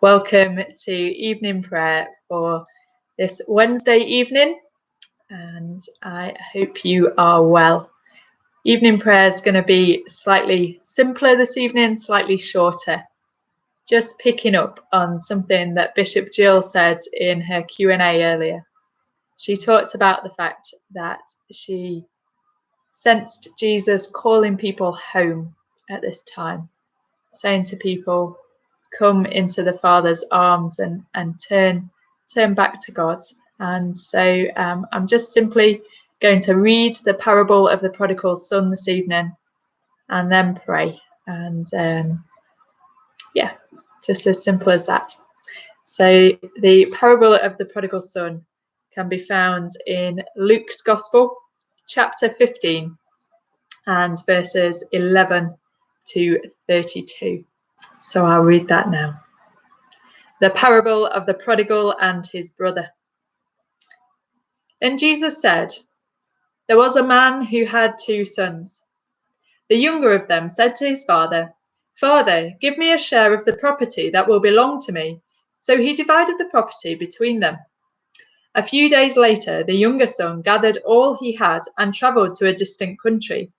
Welcome to evening prayer for this Wednesday evening, and I hope you are well. Evening prayer is going to be slightly simpler this evening, slightly shorter. Just picking up on something that Bishop Jill said in her Q&A earlier. She talked about the fact that she sensed Jesus calling people home at this time, saying to people, come into the Father's arms and turn back to God. And so I'm just simply going to read the parable of the prodigal son this evening and then pray. And just as simple as that. So the parable of the prodigal son can be found in Luke's Gospel, chapter 15, and verses 11 to 32. So I'll read that now. The parable of the prodigal and his brother. Then Jesus said, there was a man who had 2 sons. The younger of them said to his father, Father, give me a share of the property that will belong to me. So he divided the property between them. A few days later, the younger son gathered all he had and travelled to a distant country,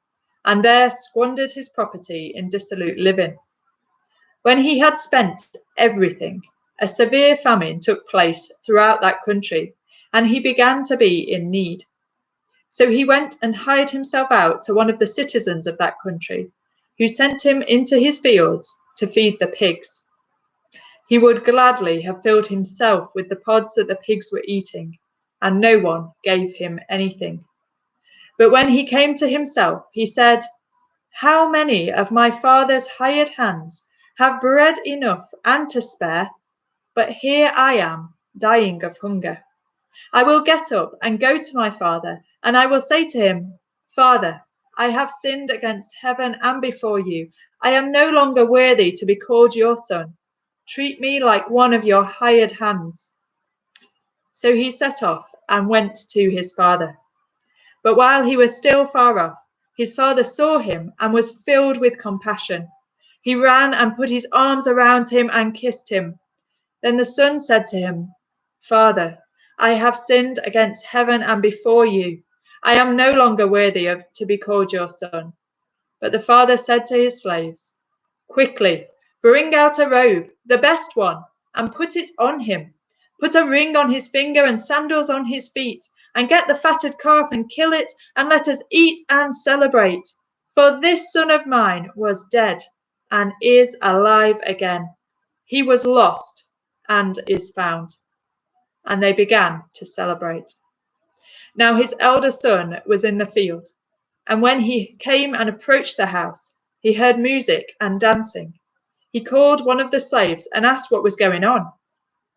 and there squandered his property in dissolute living. When he had spent everything, a severe famine took place throughout that country, and he began to be in need. So he went and hired himself out to one of the citizens of that country, who sent him into his fields to feed the pigs. He would gladly have filled himself with the pods that the pigs were eating, and no one gave him anything. But when he came to himself, he said, how many of my father's hired hands have bread enough and to spare? But here I am, dying of hunger. I will get up and go to my father, and I will say to him, Father, I have sinned against heaven and before you. I am no longer worthy to be called your son. Treat me like one of your hired hands. So he set off and went to his father. But while he was still far off, his father saw him and was filled with compassion. He ran and put his arms around him and kissed him. Then the son said to him, Father, I have sinned against heaven and before you. I am no longer worthy to be called your son. But the father said to his slaves, Quickly, bring out a robe, the best one, and put it on him. Put a ring on his finger and sandals on his feet, and get the fatted calf and kill it, and let us eat and celebrate. For this son of mine was dead and is alive again. He was lost and is found. And they began to celebrate. Now his elder son was in the field, and when he came and approached the house, he heard music and dancing. He called one of the slaves and asked what was going on.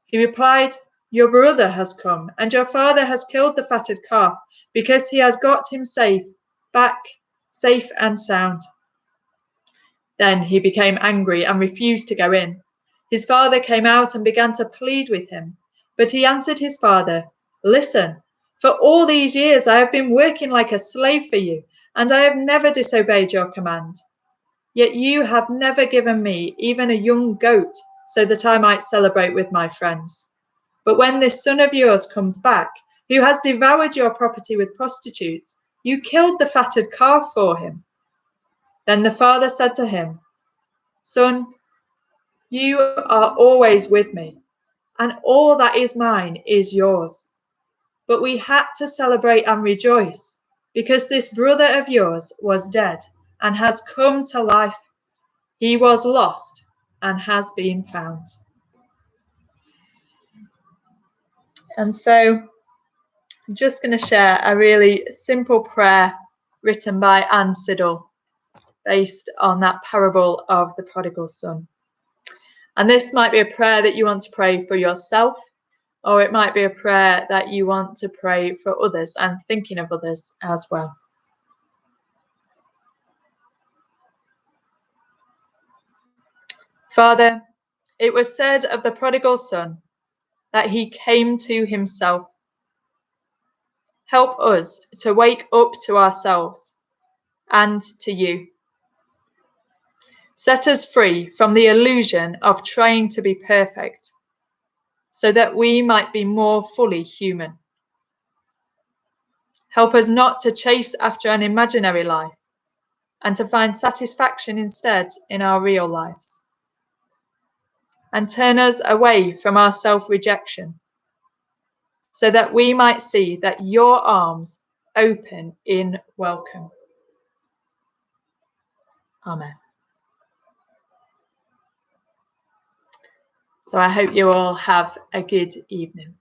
He replied, Your brother has come, and your father has killed the fatted calf, because he has got him safe and sound. Then he became angry and refused to go in. His father came out and began to plead with him. But he answered his father, Listen, for all these years I have been working like a slave for you, and I have never disobeyed your command. Yet you have never given me even a young goat, so that I might celebrate with my friends. But when this son of yours comes back, who has devoured your property with prostitutes, you killed the fatted calf for him. Then the father said to him, Son, you are always with me, and all that is mine is yours. But we had to celebrate and rejoice, because this brother of yours was dead and has come to life. He was lost and has been found. And so I'm just going to share a really simple prayer written by Anne Siddle based on that parable of the prodigal son. And this might be a prayer that you want to pray for yourself, or it might be a prayer that you want to pray for others and thinking of others as well. Father, it was said of the prodigal son that he came to himself. Help us to wake up to ourselves and to you. Set us free from the illusion of trying to be perfect, so that we might be more fully human. Help us not to chase after an imaginary life, and to find satisfaction instead in our real lives. And turn us away from our self-rejection, so that we might see that your arms open in welcome. Amen. So I hope you all have a good evening.